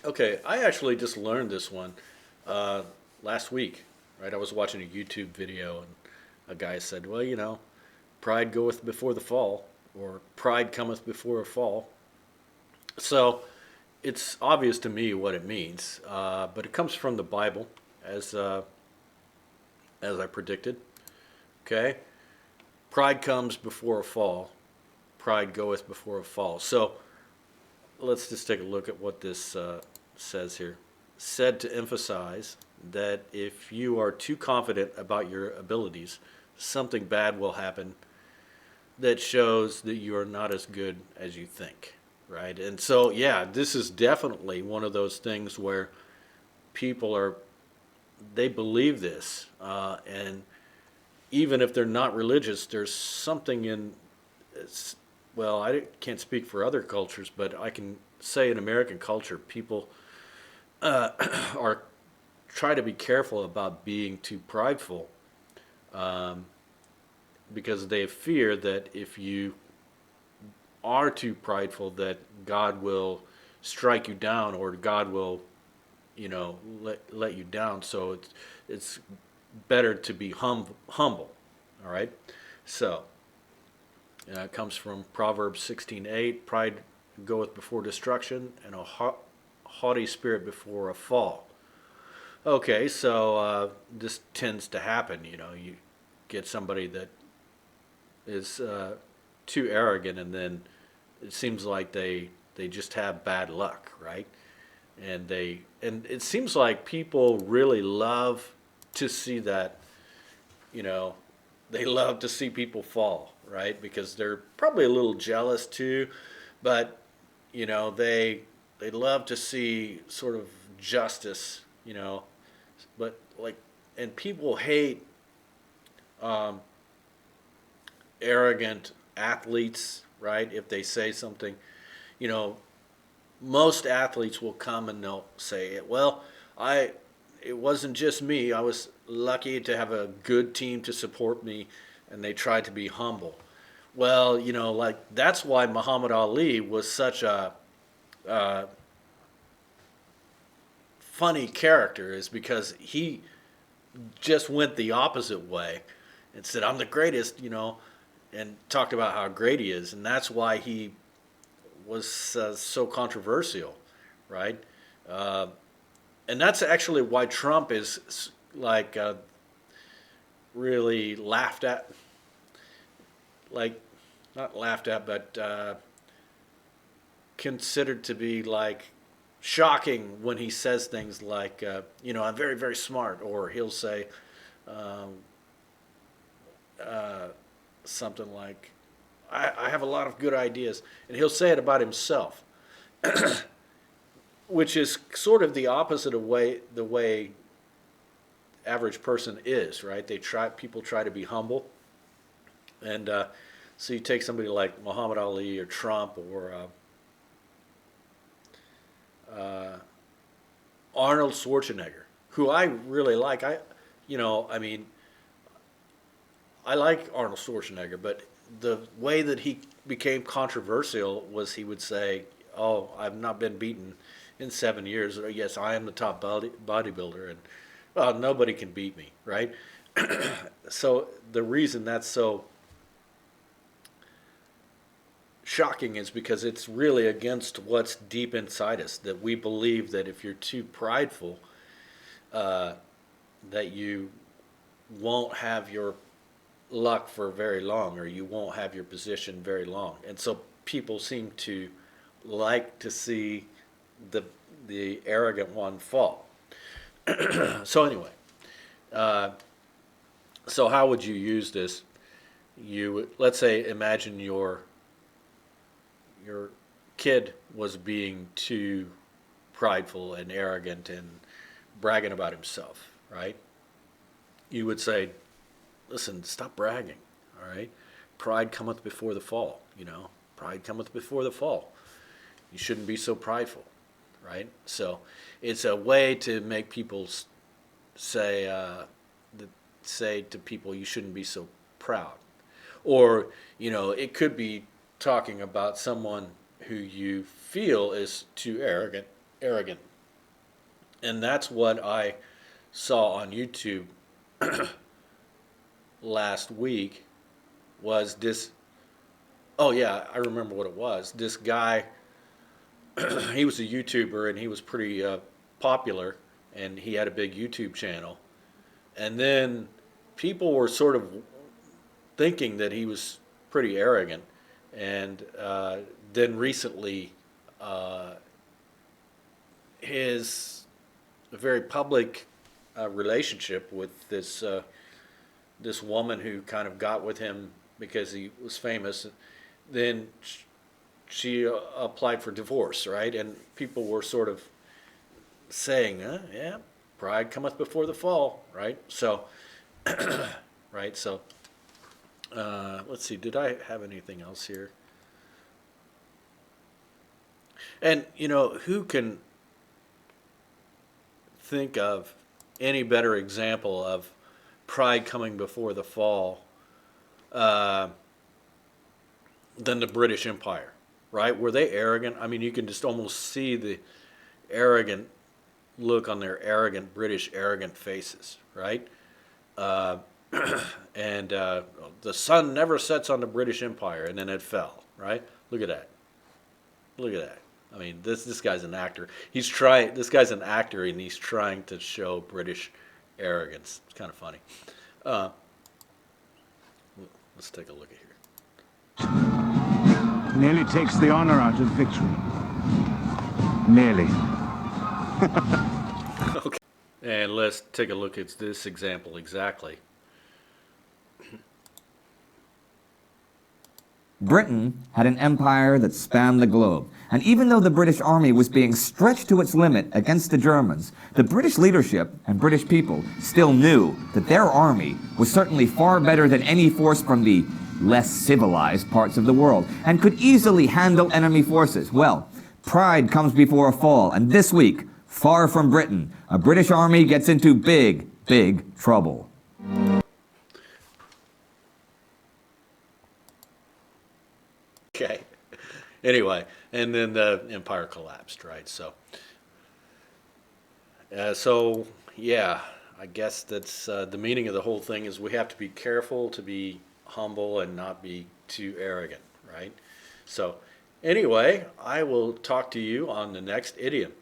Okay, I actually just learned this one uh, last week, right? I was watching a YouTube video and a guy said, well, pride goeth before the fall, or pride cometh before a fall. So it's obvious to me what it means, but it comes from the Bible, as as I predicted. Okay, pride comes before a fall. Pride goeth before a fall. So let's just take a look at what this says here. Said to emphasize that if you are too confident about your abilities, something bad will happen that shows that you are not as good as you think, right? And so, yeah, this is definitely one of those things where people are, they believe this. And even if they're not religious, there's something in, well, I can't speak for other cultures, but I can say in American culture, people are try to be careful about being too prideful, um, because they fear that if you are too prideful, that God will strike you down, or God will, let you down. So it's better to be humble. All right. So it comes from Proverbs 16:8. Pride goeth before destruction, and a haughty spirit before a fall. Okay, so this tends to happen. You get somebody that is too arrogant, and then it seems like they just have bad luck, right? And it seems like people really love to see that. You know, they love to see people fall, right? Because they're probably a little jealous too, but they love to see sort of justice. But like, and people hate um, arrogant athletes, right? If they say something, you know, most athletes will come and they'll say, "Well, I, it wasn't just me. I was lucky to have a good team to support me," and they try to be humble. Well, like that's why Muhammad Ali was such a uh, funny character, is because he just went the opposite way and said, "I'm the greatest," and talked about how great he is, and that's why he was so controversial, right? Uh, and that's actually why Trump is like really laughed at, like not laughed at, but considered to be like shocking when he says things like, "I'm very, very smart," or he'll say um, uh, something like, I have a lot of good ideas," and he'll say it about himself, which is sort of the opposite of the way average person is, right? People try to be humble, and so you take somebody like Muhammad Ali or Trump or Arnold Schwarzenegger, who I really like. I mean, I like Arnold Schwarzenegger, but the way that he became controversial was he would say, "Oh, I've not been beaten in 7 years," or "Yes, I am the top bodybuilder," and well, nobody can beat me, right? So the reason that's so shocking is because it's really against what's deep inside us, that we believe that if you're too prideful, uh, that you won't have your luck for very long, or you won't have your position very long. And so people seem to like to see the the arrogant one fall. So anyway, uh, so how would you use this? Let's say, imagine your kid was being too prideful and arrogant and bragging about himself, right? You would say, "Listen, stop bragging, all right? Pride cometh before the fall, Pride cometh before the fall. You shouldn't be so prideful," right? So it's a way to make people say, say to people, you shouldn't be so proud. Or, it could be talking about someone who you feel is too arrogant. And that's what I saw on YouTube last week was this. Oh yeah, I remember what it was. This guy, he was a YouTuber and he was pretty popular, and he had a big YouTube channel. And then people were sort of thinking that he was pretty arrogant. And then recently, uh, his very public relationship with this woman who kind of got with him because he was famous. Then she applied for divorce, right? And people were sort of saying, "Yeah, pride cometh before the fall," right? So, right. So, let's see. Did I have anything else here? And who can think of any better example of pride coming before the fall uh, than the British Empire, right? Were they arrogant? I mean, you can just almost see the arrogant look on their British arrogant faces, right? Uh, and the sun never sets on the British Empire, and then it fell, right? Look at that. Look at that. I mean, this guy's an actor. He's trying. This guy's an actor, and he's trying to show British arrogance. It's kind of funny. Uh, let's take a look at here. Nearly takes the honor out of victory. Nearly. Okay. And let's take a look at this example exactly. Britain had an empire that spanned the globe, and even though the British Army was being stretched to its limit against the Germans, the British leadership and British people still knew that their army was certainly far better than any force from the less civilized parts of the world, and could easily handle enemy forces. Well, pride comes before a fall, and this week, far from Britain, a British army gets into big, big trouble. Okay. Anyway, and then the empire collapsed, right? So yeah, I guess that's the meaning of the whole thing is we have to be careful to be humble and not be too arrogant, right? So anyway, I will talk to you on the next idiom.